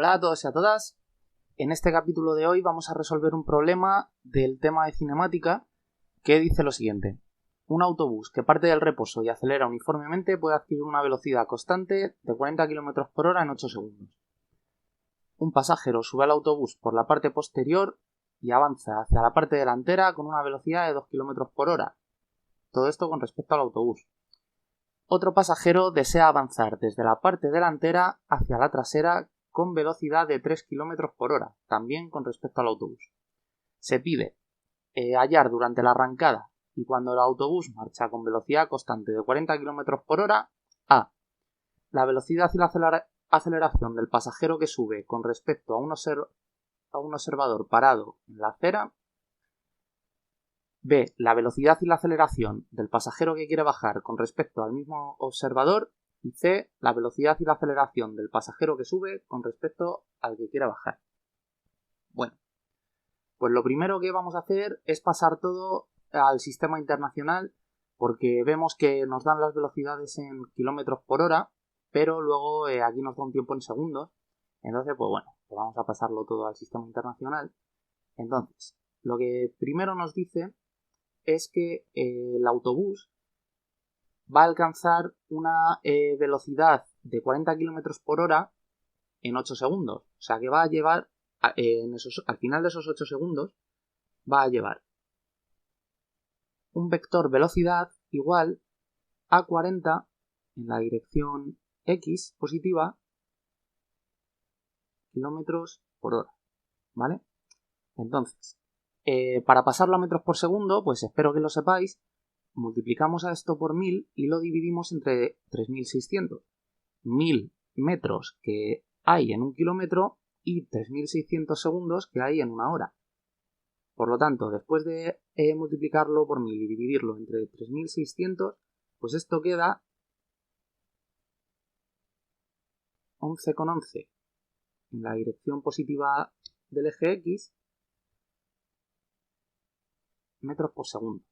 Hola a todos y a todas. En este capítulo de hoy vamos a resolver un problema del tema de cinemática que dice lo siguiente. Un autobús que parte del reposo y acelera uniformemente puede adquirir una velocidad constante de 40 km por hora en 8 segundos. Un pasajero sube al autobús por la parte posterior y avanza hacia la parte delantera con una velocidad de 2 km por hora. Todo esto con respecto al autobús. Otro pasajero desea avanzar desde la parte delantera hacia la trasera con velocidad de 3 km por hora, también con respecto al autobús. Se pide hallar durante la arrancada y cuando el autobús marcha con velocidad constante de 40 km por hora, a. La velocidad y la aceleración del pasajero que sube con respecto a un observador parado en la acera. B. La velocidad y la aceleración del pasajero que quiere bajar con respecto al mismo observador. Y C. La velocidad y la aceleración del pasajero que sube con respecto al que quiere bajar. Bueno, pues lo primero que vamos a hacer es pasar todo al sistema internacional, porque vemos que nos dan las velocidades en kilómetros por hora, pero luego aquí nos da un tiempo en segundos. Entonces, pues bueno, pues vamos a pasarlo todo al sistema internacional. Entonces, lo que primero nos dice es que el autobús va a alcanzar una velocidad de 40 km por hora en 8 segundos. O sea que va a llevar, al final de esos 8 segundos, va a llevar un vector velocidad igual a 40 en la dirección X positiva kilómetros por hora. ¿Vale? Entonces, para pasarlo a metros por segundo, pues espero que lo sepáis, multiplicamos a esto por 1000 y lo dividimos entre 3600. 1000 metros que hay en un kilómetro y 3600 segundos que hay en una hora. Por lo tanto, después de multiplicarlo por 1000 y dividirlo entre 3600, pues esto queda 11,11 en la dirección positiva del eje X metros por segundo.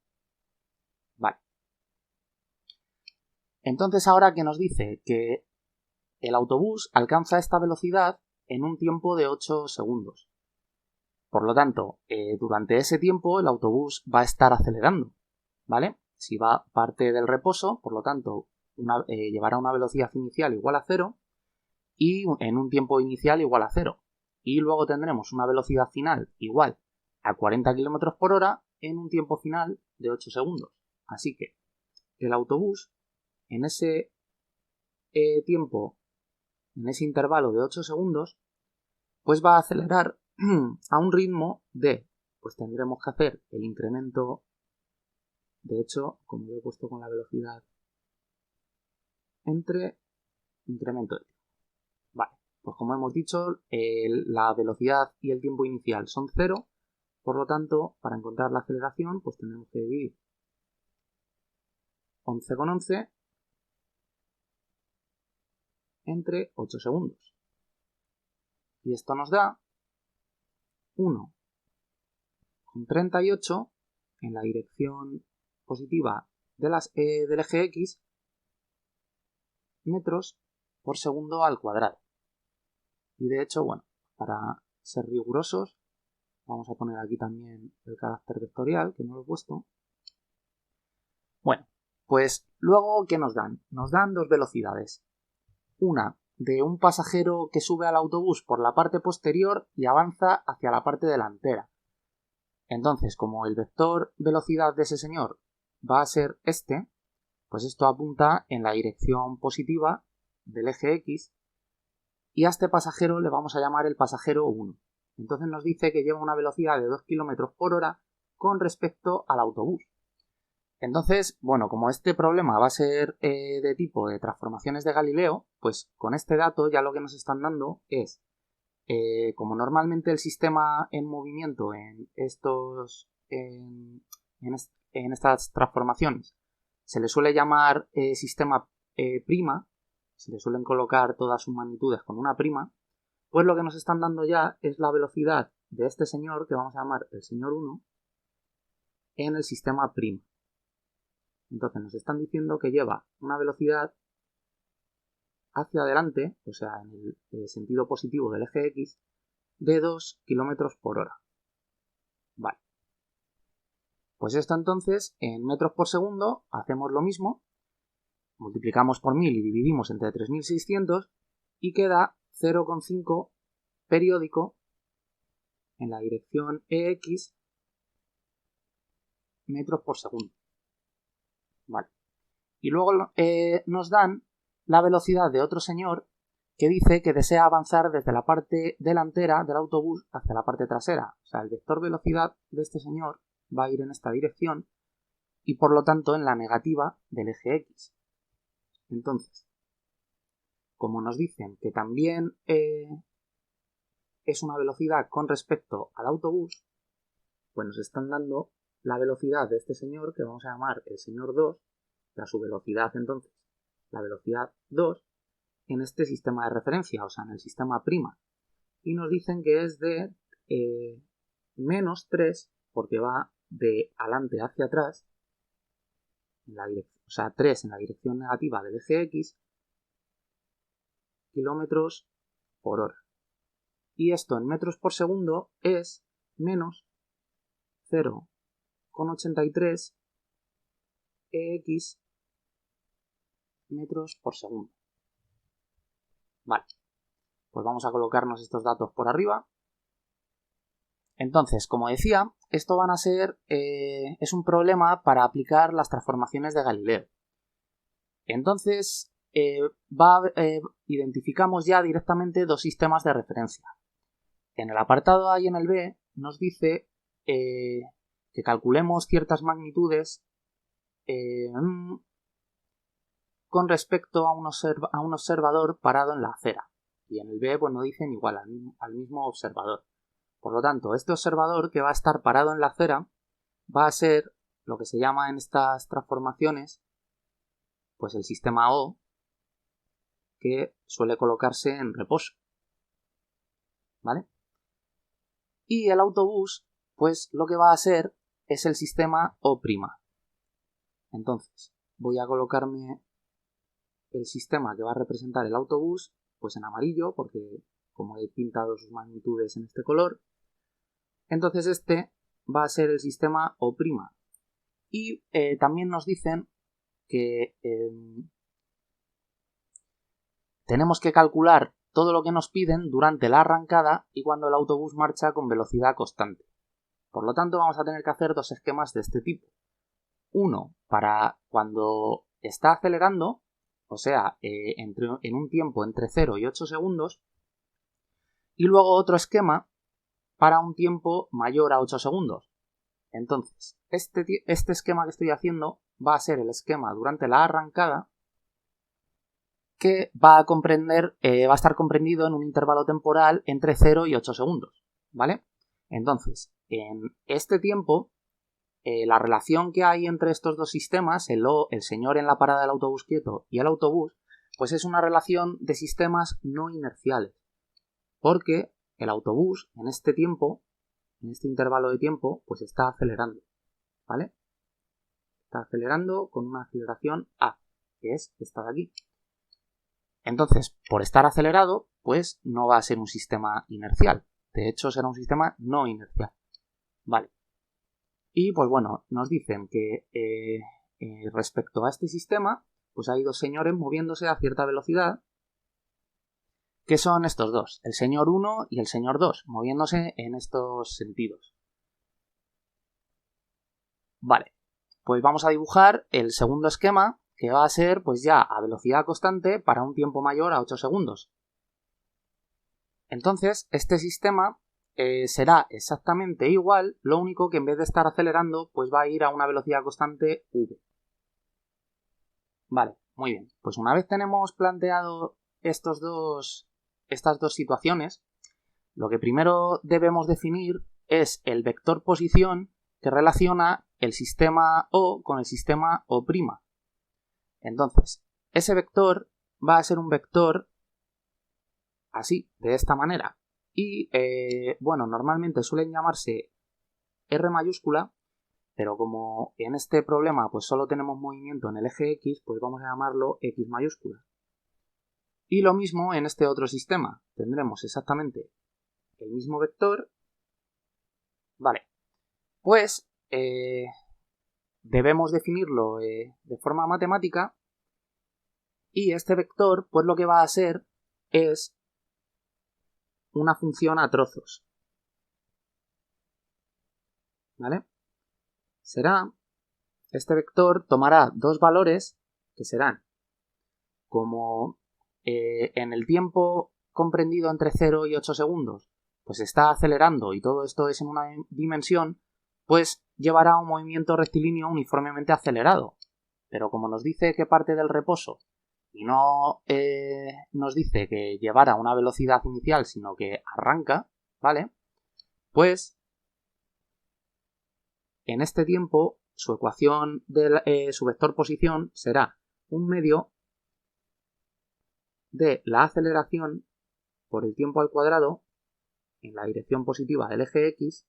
Vale. Entonces ahora que nos dice que el autobús alcanza esta velocidad en un tiempo de 8 segundos. Por lo tanto, durante ese tiempo el autobús va a estar acelerando, ¿vale? Si va parte del reposo, por lo tanto, llevará una velocidad inicial igual a 0 y en un tiempo inicial igual a 0. Y luego tendremos una velocidad final igual a 40 km por hora en un tiempo final de 8 segundos. Así que el autobús en ese tiempo, en ese intervalo de 8 segundos, pues va a acelerar a un ritmo de, pues tendremos que hacer el incremento, de hecho, como lo he puesto con la velocidad, entre incremento de tiempo. Vale, pues como hemos dicho, la velocidad y el tiempo inicial son 0, por lo tanto, para encontrar la aceleración, pues tenemos que dividir 11,11 entre 8 segundos. Y esto nos da 1,38 en la dirección positiva del eje X metros por segundo al cuadrado. Y de hecho, bueno, para ser rigurosos, vamos a poner aquí también el carácter vectorial, que no lo he puesto. Bueno, pues luego, ¿qué nos dan? Nos dan dos velocidades. Una de un pasajero que sube al autobús por la parte posterior y avanza hacia la parte delantera. Entonces, como el vector velocidad de ese señor va a ser este, pues esto apunta en la dirección positiva del eje X y a este pasajero le vamos a llamar el pasajero 1. Entonces nos dice que lleva una velocidad de 2 km por hora con respecto al autobús. Entonces, bueno, como este problema va a ser de tipo de transformaciones de Galileo, pues con este dato ya lo que nos están dando es, como normalmente el sistema en movimiento en estas transformaciones se le suele llamar sistema prima, se le suelen colocar todas sus magnitudes con una prima, pues lo que nos están dando ya es la velocidad de este señor, que vamos a llamar el señor 1, en el sistema prima. Entonces nos están diciendo que lleva una velocidad hacia adelante, o sea, en el sentido positivo del eje X, de 2 km por hora. Vale. Pues esto entonces, en metros por segundo, hacemos lo mismo, multiplicamos por 1000 y dividimos entre 3600 y queda 0,5 periódico en la dirección EX metros por segundo. Vale. Y luego nos dan la velocidad de otro señor que dice que desea avanzar desde la parte delantera del autobús hacia la parte trasera. O sea, el vector velocidad de este señor va a ir en esta dirección y por lo tanto en la negativa del eje X. Entonces, como nos dicen que también es una velocidad con respecto al autobús, pues nos están dando la velocidad de este señor, que vamos a llamar el señor 2, a su velocidad entonces, la velocidad 2, en este sistema de referencia, o sea, en el sistema prima. Y nos dicen que es de menos 3, porque va de adelante hacia atrás, o sea, 3 en la dirección negativa del eje X, kilómetros por hora. Y esto en metros por segundo es menos 0,83 EX metros por segundo. Vale, pues vamos a colocarnos estos datos por arriba. Entonces, como decía, esto van a ser, es un problema para aplicar las transformaciones de Galileo. Entonces, identificamos ya directamente dos sistemas de referencia. En el apartado A y en el B nos dice que calculemos ciertas magnitudes con respecto a un observador parado en la acera. Y en el B pues nos dicen igual al mismo observador. Por lo tanto, este observador que va a estar parado en la acera va a ser lo que se llama en estas transformaciones pues el sistema O, que suele colocarse en reposo. ¿Vale? Y el autobús pues lo que va a ser es el sistema O'. Entonces, voy a colocarme el sistema que va a representar el autobús pues en amarillo, porque como he pintado sus magnitudes en este color, entonces este va a ser el sistema O'. Y también nos dicen que tenemos que calcular todo lo que nos piden durante la arrancada y cuando el autobús marcha con velocidad constante. Por lo tanto, vamos a tener que hacer dos esquemas de este tipo. Uno para cuando está acelerando, o sea, en un tiempo entre 0 y 8 segundos, y luego otro esquema para un tiempo mayor a 8 segundos. Entonces, este esquema que estoy haciendo va a ser el esquema durante la arrancada, que va a estar comprendido en un intervalo temporal entre 0 y 8 segundos, ¿vale? Entonces, en este tiempo, la relación que hay entre estos dos sistemas, el señor en la parada del autobús quieto y el autobús, pues es una relación de sistemas no inerciales, porque el autobús en este tiempo, en este intervalo de tiempo, pues está acelerando, ¿vale? Está acelerando con una aceleración A, que es esta de aquí. Entonces, por estar acelerado, pues no va a ser un sistema inercial. De hecho, será un sistema no inercial. Vale. Y pues bueno, nos dicen que respecto a este sistema, pues hay dos señores moviéndose a cierta velocidad, que son estos dos, el señor 1 y el señor 2, moviéndose en estos sentidos. Vale, pues vamos a dibujar el segundo esquema, que va a ser pues ya a velocidad constante para un tiempo mayor a 8 segundos. Entonces, este sistema será exactamente igual, lo único que en vez de estar acelerando, pues va a ir a una velocidad constante v. Vale, muy bien. Pues una vez tenemos planteado estas dos situaciones, lo que primero debemos definir es el vector posición que relaciona el sistema O con el sistema O'. Entonces, ese vector va a ser un vector así, de esta manera. Y, bueno, normalmente suelen llamarse R mayúscula, pero como en este problema pues solo tenemos movimiento en el eje X, pues vamos a llamarlo X mayúscula. Y lo mismo en este otro sistema. Tendremos exactamente el mismo vector. Vale, pues debemos definirlo de forma matemática, y este vector pues lo que va a ser es una función a trozos. ¿Vale? Este vector tomará dos valores que serán como en el tiempo comprendido entre 0 y 8 segundos, pues está acelerando y todo esto es en una dimensión, pues llevará un movimiento rectilíneo uniformemente acelerado. Pero como nos dice que parte del reposo y no nos dice que llevara una velocidad inicial, sino que arranca, ¿vale? Pues en este tiempo su ecuación de su vector posición será un medio de la aceleración por el tiempo al cuadrado en la dirección positiva del eje X,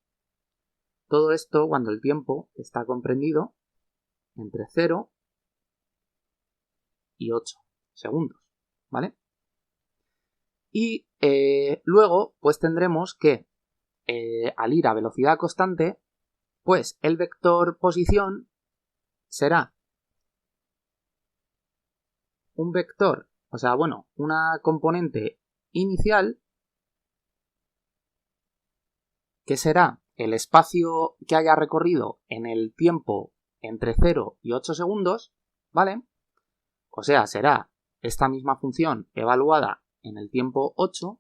todo esto cuando el tiempo está comprendido entre 0 y 8 segundos, ¿vale? Y luego pues tendremos que al ir a velocidad constante, pues el vector posición será un vector, una componente inicial que será el espacio que haya recorrido en el tiempo entre 0 y 8 segundos, ¿vale? O sea, será esta misma función evaluada en el tiempo 8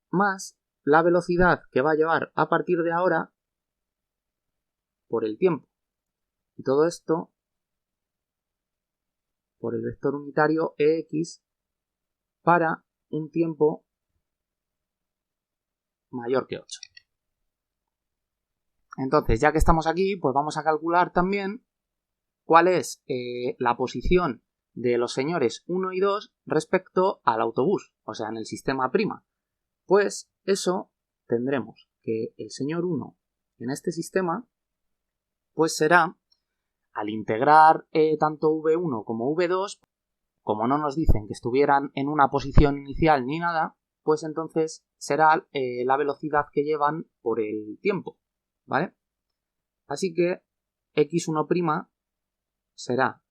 más la velocidad que va a llevar a partir de ahora por el tiempo. Y todo esto por el vector unitario EX para un tiempo mayor que 8. Entonces, ya que estamos aquí, pues vamos a calcular también cuál es la posición de los señores 1 y 2 respecto al autobús, o sea, en el sistema prima. Pues eso tendremos que el señor 1 en este sistema pues será, al integrar tanto V1 como V2, como no nos dicen que estuvieran en una posición inicial ni nada, pues entonces será la velocidad que llevan por el tiempo, ¿vale? Así que x1' será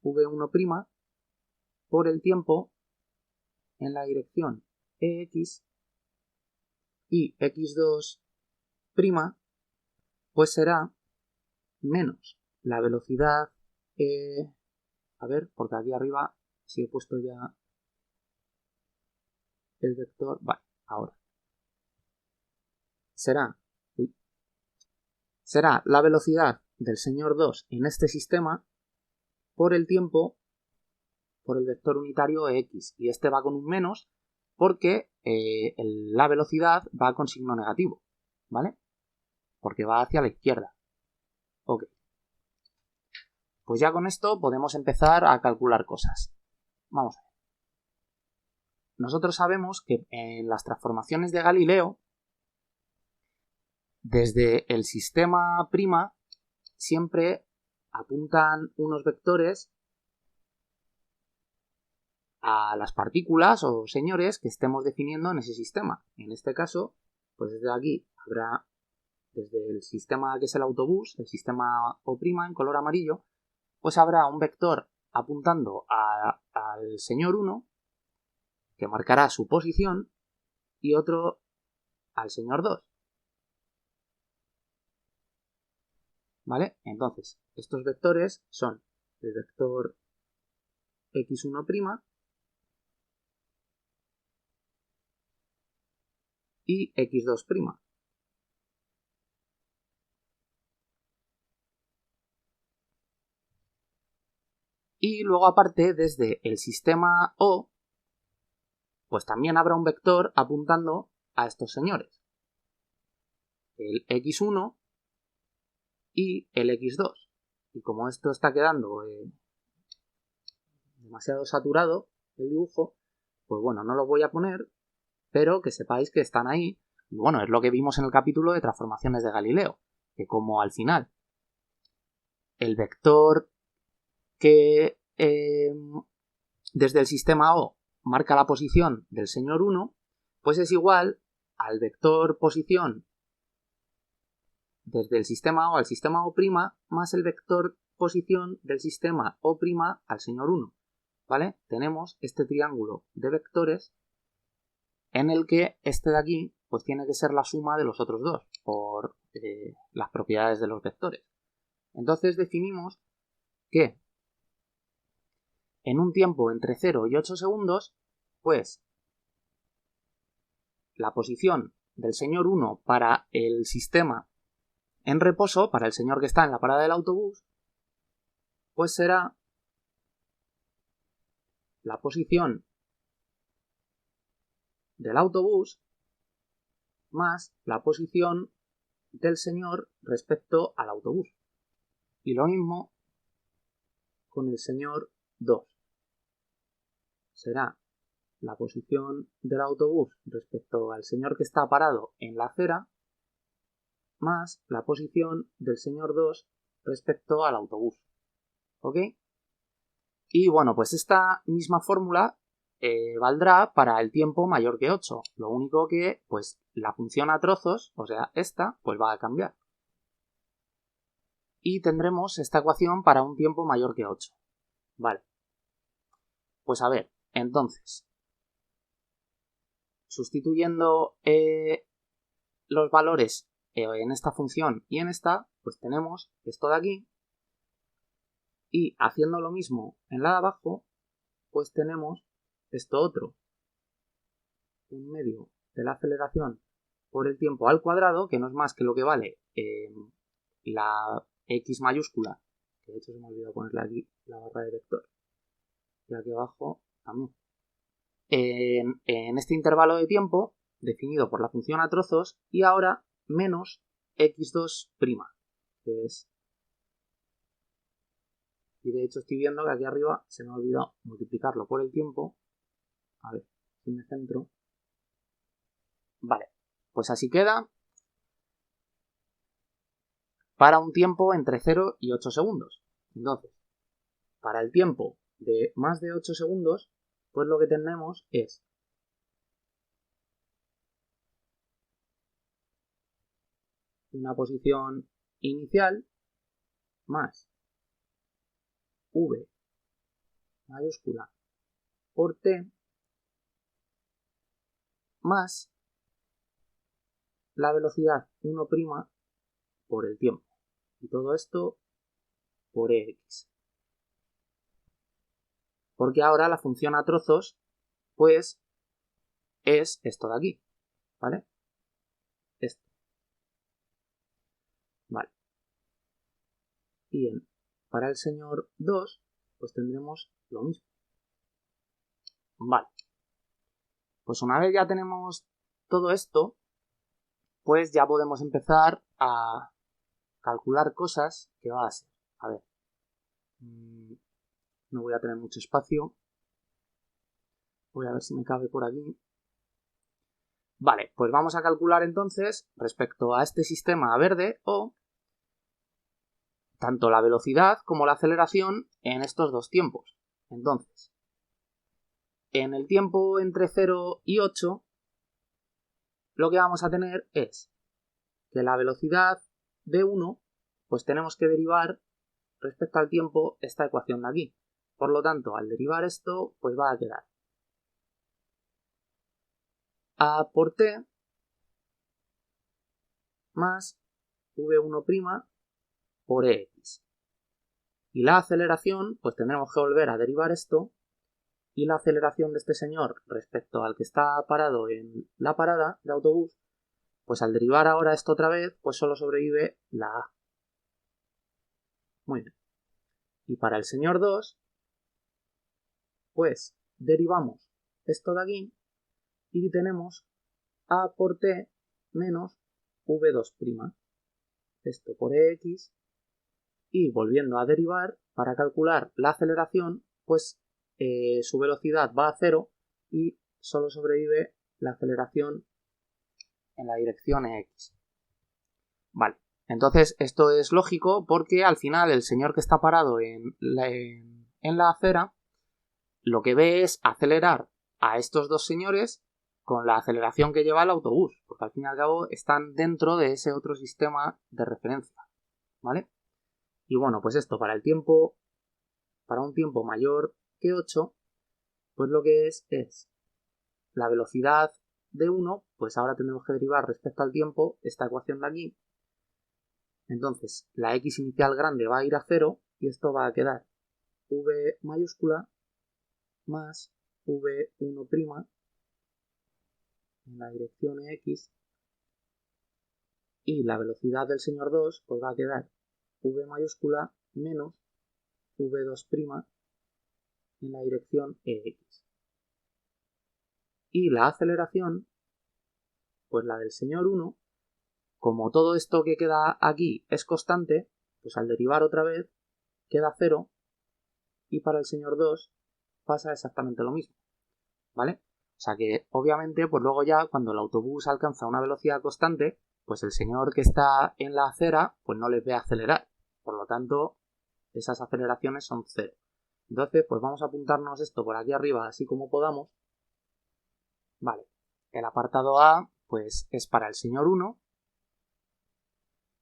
v1' por el tiempo en la dirección EX, y x2' pues será menos la velocidad, porque aquí arriba si he puesto ya el vector, vale, ahora será la velocidad del señor 2 en este sistema por el tiempo por el vector unitario X, y este va con un menos porque la velocidad va con signo negativo, ¿vale? Porque va hacia la izquierda. Ok. Pues ya con esto podemos empezar a calcular cosas. Vamos a ver. Nosotros sabemos que en las transformaciones de Galileo, desde el sistema prima, siempre apuntan unos vectores a las partículas o señores que estemos definiendo en ese sistema. En este caso, pues desde aquí habrá, desde el sistema que es el autobús, el sistema O' en color amarillo, pues habrá un vector apuntando al señor 1, que marcará su posición, y otro al señor 2. ¿Vale? Entonces, estos vectores son el vector x1' y x2'. Y luego aparte, desde el sistema O, pues también habrá un vector apuntando a estos señores. El x1 y el x2. Y como esto está quedando demasiado saturado, el dibujo, pues bueno, no lo voy a poner, pero que sepáis que están ahí. Y bueno, es lo que vimos en el capítulo de transformaciones de Galileo, que como al final el vector que desde el sistema O marca la posición del señor 1, pues es igual al vector posición desde el sistema O al sistema O' más el vector posición del sistema O' al señor 1. ¿Vale? Tenemos este triángulo de vectores en el que este de aquí pues tiene que ser la suma de los otros dos por las propiedades de los vectores. Entonces definimos que en un tiempo entre 0 y 8 segundos, pues la posición del señor 1 para el sistema en reposo, para el señor que está en la parada del autobús, pues será la posición del autobús más la posición del señor respecto al autobús. Y lo mismo con el señor 2. Será la posición del autobús respecto al señor que está parado en la acera más la posición del señor 2 respecto al autobús. ¿Ok? Y bueno, pues esta misma fórmula valdrá para el tiempo mayor que 8. Lo único que, pues, la función a trozos, o sea, esta, pues va a cambiar. Y tendremos esta ecuación para un tiempo mayor que 8. Vale. Pues a ver, entonces, sustituyendo los valores en esta función y en esta, pues tenemos esto de aquí. Y haciendo lo mismo en la de abajo, pues tenemos esto otro. Un medio de la aceleración por el tiempo al cuadrado, que no es más que lo que vale la x mayúscula, que de hecho se me ha olvidado ponerle aquí la barra de vector, y aquí abajo también. En este intervalo de tiempo, definido por la función a trozos, y ahora menos x2', que es... Y de hecho estoy viendo que aquí arriba se me ha olvidado multiplicarlo por el tiempo. A ver, si me centro. Vale, pues así queda para un tiempo entre 0 y 8 segundos. Entonces, para el tiempo de más de 8 segundos, pues lo que tenemos es una posición inicial más v mayúscula por t más la velocidad 1' por el tiempo. Y todo esto por ex. Porque ahora la función a trozos, pues, es esto de aquí, ¿vale? Esto. Vale. Y para el señor 2, pues tendremos lo mismo. Vale. Pues una vez ya tenemos todo esto, pues ya podemos empezar a calcular cosas que va a ser. A ver. No voy a tener mucho espacio. Voy a ver si me cabe por aquí. Vale, pues vamos a calcular entonces, respecto a este sistema verde, o tanto la velocidad como la aceleración en estos dos tiempos. Entonces, en el tiempo entre 0 y 8, lo que vamos a tener es que la velocidad de 1, pues tenemos que derivar respecto al tiempo esta ecuación de aquí. Por lo tanto, al derivar esto, pues va a quedar a por t más v1' por ex. Y la aceleración, pues tendremos que volver a derivar esto, y la aceleración de este señor respecto al que está parado en la parada de autobús, pues al derivar ahora esto otra vez, pues solo sobrevive la a. Muy bien. Y para el señor 2, pues derivamos esto de aquí y tenemos a por t menos v2'. Esto por ex. Y volviendo a derivar, para calcular la aceleración, pues su velocidad va a 0 y solo sobrevive la aceleración en la dirección x. Vale, entonces esto es lógico porque al final el señor que está parado en en la acera, lo que ve es acelerar a estos dos señores con la aceleración que lleva el autobús, porque al fin y al cabo están dentro de ese otro sistema de referencia, ¿vale? Y bueno, pues esto para un tiempo mayor que 8, pues lo que es la velocidad de 1, pues ahora tendremos que derivar respecto al tiempo esta ecuación de aquí. Entonces, la x inicial grande va a ir a 0 y esto va a quedar v mayúscula más v1' en la dirección x, y la velocidad del señor 2 pues va a quedar v mayúscula menos v2' en la dirección ex. Y la aceleración, pues la del señor 1, como todo esto que queda aquí es constante, pues al derivar otra vez queda 0 y para el señor 2 pasa exactamente lo mismo, ¿vale? O sea que obviamente pues luego ya cuando el autobús alcanza una velocidad constante, pues el señor que está en la acera pues no les ve acelerar, por lo tanto esas aceleraciones son 0. Entonces pues vamos a apuntarnos esto por aquí arriba así como podamos. Vale, el apartado A pues es para el señor 1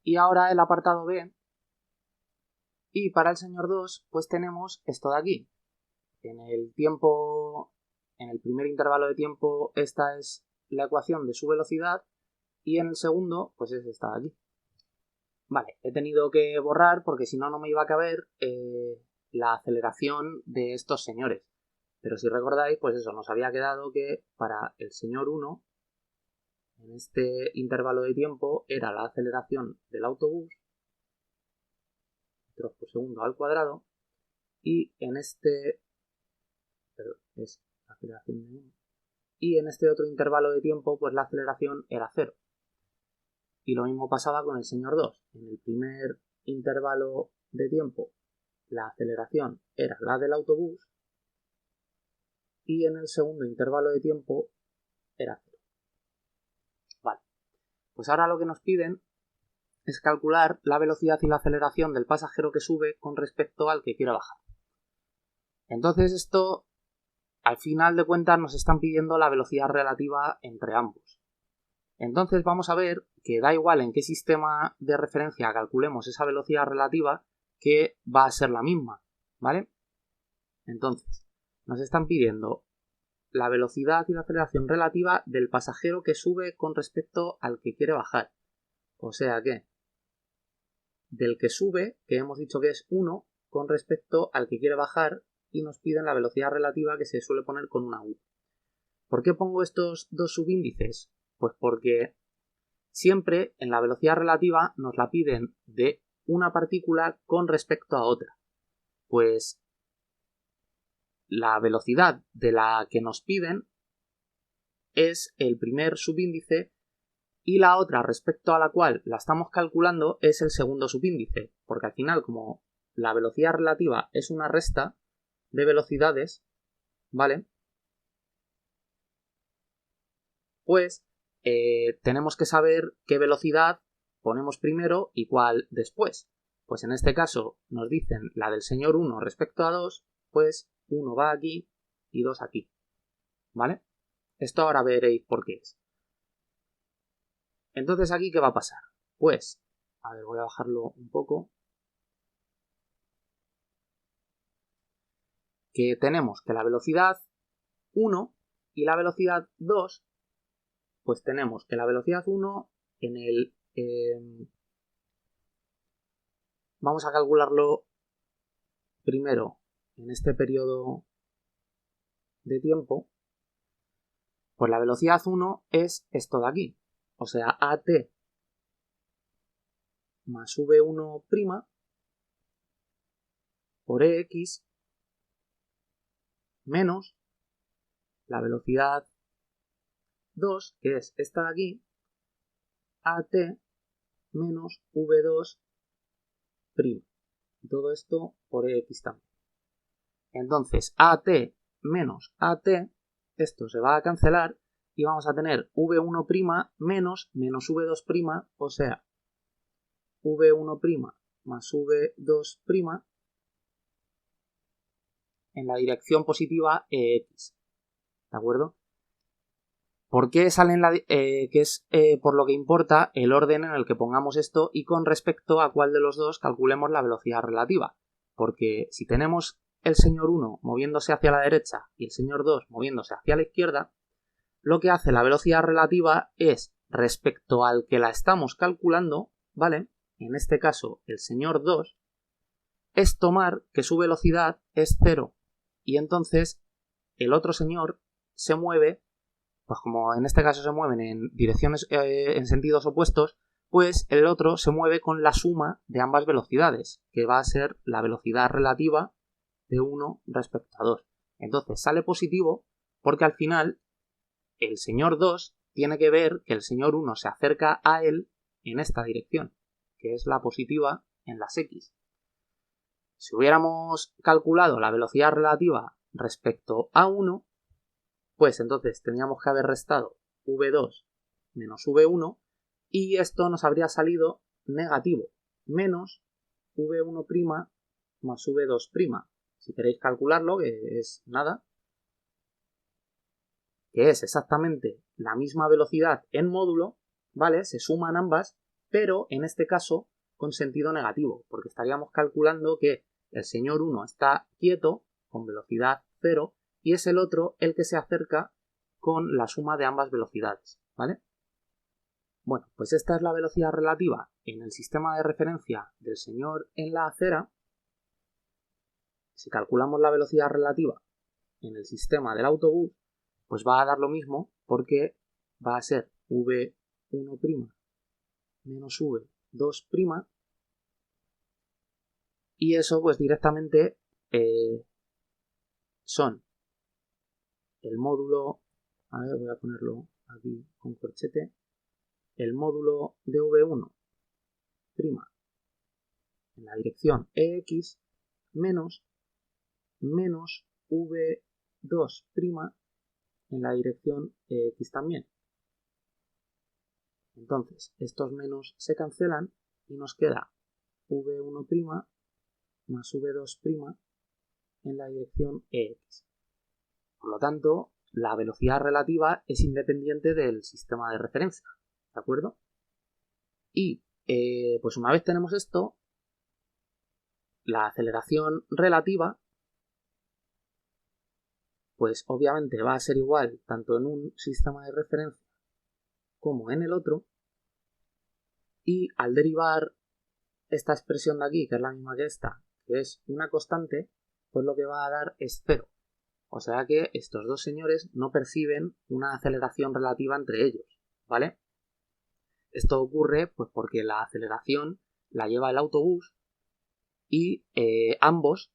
y ahora el apartado B, y para el señor 2 pues tenemos esto de aquí. En el primer intervalo de tiempo esta es la ecuación de su velocidad y en el segundo pues es esta de aquí. Vale, he tenido que borrar porque si no, no me iba a caber la aceleración de estos señores. Pero si recordáis, pues eso, nos había quedado que para el señor 1, en este intervalo de tiempo, era la aceleración del autobús, metros por segundo al cuadrado, y en este, perdón, es la aceleración de 1, y en este otro intervalo de tiempo, pues la aceleración era 0. Y lo mismo pasaba con el señor 2. En el primer intervalo de tiempo, la aceleración era la del autobús, y en el segundo intervalo de tiempo era 0. Vale, pues ahora lo que nos piden es calcular la velocidad y la aceleración del pasajero que sube con respecto al que quiere bajar. Entonces esto, al final de cuentas, nos están pidiendo la velocidad relativa entre ambos. Entonces vamos a ver que da igual en qué sistema de referencia calculemos esa velocidad relativa, que va a ser la misma, ¿vale? Entonces, nos están pidiendo la velocidad y la aceleración relativa del pasajero que sube con respecto al que quiere bajar. O sea que del que sube, que hemos dicho que es 1, con respecto al que quiere bajar, y nos piden la velocidad relativa que se suele poner con una U. ¿Por qué pongo estos dos subíndices? Pues porque siempre en la velocidad relativa nos la piden de una partícula con respecto a otra. Pues la velocidad de la que nos piden es el primer subíndice y la otra respecto a la cual la estamos calculando es el segundo subíndice, porque al final como la velocidad relativa es una resta de velocidades, ¿vale? Pues tenemos que saber qué velocidad ponemos primero y cuál después. Pues en este caso nos dicen la del señor 1 respecto a 2, pues 1 va aquí y 2 aquí, ¿vale? Esto ahora veréis por qué es. Entonces aquí, ¿qué va a pasar? Pues, a ver, voy a bajarlo un poco. Que tenemos que la velocidad 1 y la velocidad 2, pues tenemos que la velocidad 1 en el... vamos a calcularlo primero en este periodo de tiempo. Pues la velocidad 1 es esto de aquí. O sea, AT más V1' por EX menos la velocidad 2, que es esta de aquí, AT menos V2'. Y todo esto por EX también. Entonces, AT menos AT, esto se va a cancelar y vamos a tener V1' menos V2', o sea, V1' más V2', en la dirección positiva EX. ¿De acuerdo? ¿Por qué sale que es por lo que importa el orden en el que pongamos esto y con respecto a cuál de los dos calculemos la velocidad relativa? Porque si tenemos el señor 1 moviéndose hacia la derecha y el señor 2 moviéndose hacia la izquierda, lo que hace la velocidad relativa es, respecto al que la estamos calculando, ¿vale? En este caso, el señor 2, es tomar que su velocidad es 0. Y entonces, el otro señor se mueve, pues como en este caso se mueven en direcciones, en sentidos opuestos, pues el otro se mueve con la suma de ambas velocidades, que va a ser la velocidad relativa de 1 respecto a 2. Entonces sale positivo porque al final el señor 2 tiene que ver que el señor 1 se acerca a él en esta dirección, que es la positiva en las X. Si hubiéramos calculado la velocidad relativa respecto a 1, pues entonces tendríamos que haber restado V2 menos V1 y esto nos habría salido negativo, menos V1' más V2'. Si queréis calcularlo, que es nada, que es exactamente la misma velocidad en módulo, ¿vale? Se suman ambas, pero en este caso con sentido negativo, porque estaríamos calculando que el señor 1 está quieto, con velocidad 0, y es el otro el que se acerca con la suma de ambas velocidades, ¿vale? Bueno, pues esta es la velocidad relativa en el sistema de referencia del señor en la acera. Si calculamos la velocidad relativa en el sistema del autobús, pues va a dar lo mismo porque va a ser V1' menos V2', y eso pues directamente son el módulo, a ver, voy a ponerlo aquí con corchete, el módulo de V1' en la dirección EX menos V2' en la dirección X también. Entonces, estos menos se cancelan y nos queda V1' más V2' en la dirección EX. Por lo tanto, la velocidad relativa es independiente del sistema de referencia, ¿de acuerdo? Y pues una vez tenemos esto, la aceleración relativa pues obviamente va a ser igual tanto en un sistema de referencia como en el otro, y al derivar esta expresión de aquí, que es la misma que esta, que es una constante, pues lo que va a dar es 0. O sea que estos dos señores no perciben una aceleración relativa entre ellos, ¿vale? Esto ocurre pues porque la aceleración la lleva el autobús y ambos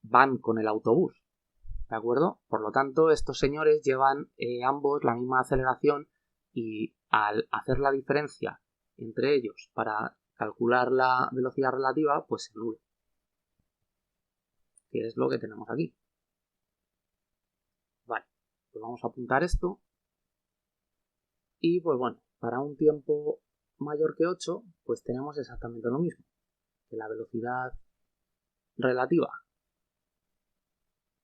van con el autobús, ¿de acuerdo? Por lo tanto, estos señores llevan ambos la misma aceleración y al hacer la diferencia entre ellos para calcular la velocidad relativa, pues se anula, que es lo que tenemos aquí. Vale, pues vamos a apuntar esto y pues bueno, para un tiempo mayor que 8, pues tenemos exactamente lo mismo, que la velocidad relativa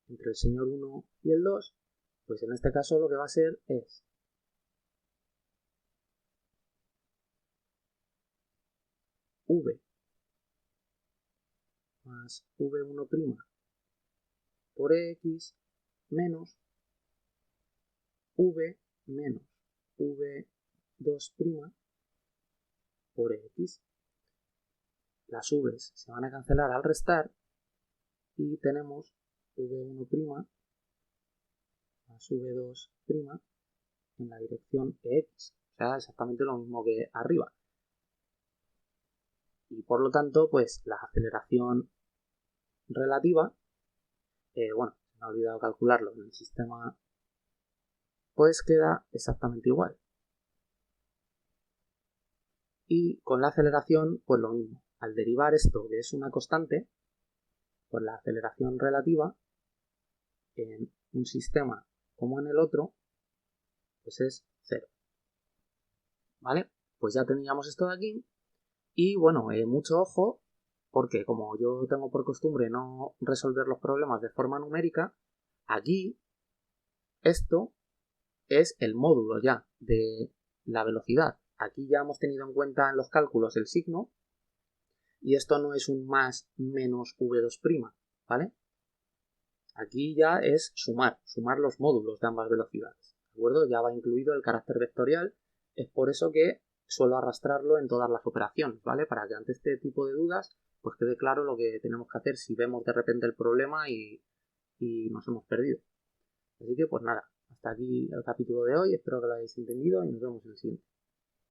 entre el señor 1 y el 2, pues en este caso lo que va a ser es V más V1' por X menos V menos V2' por X. Las V's se van a cancelar al restar y tenemos V1' más V2' en la dirección X. O sea, exactamente lo mismo que arriba. Y por lo tanto, pues la aceleración relativa, bueno, se me ha olvidado calcularlo en el sistema, pues queda exactamente igual. Y con la aceleración, pues lo mismo. Al derivar esto, que es una constante, pues la aceleración relativa en un sistema como en el otro, pues es 0. ¿Vale? Pues ya teníamos esto de aquí. Y bueno, mucho ojo, porque como yo tengo por costumbre no resolver los problemas de forma numérica, aquí esto es el módulo ya de la velocidad. Aquí ya hemos tenido en cuenta en los cálculos el signo y esto no es un más menos v2', ¿vale? Aquí ya es sumar los módulos de ambas velocidades, ¿de acuerdo? Ya va incluido el carácter vectorial, es por eso que suelo arrastrarlo en todas las operaciones, ¿vale? Para que ante este tipo de dudas pues quede claro lo que tenemos que hacer si vemos de repente el problema y nos hemos perdido. Así que pues nada, hasta aquí el capítulo de hoy, espero que lo hayáis entendido y nos vemos en el siguiente.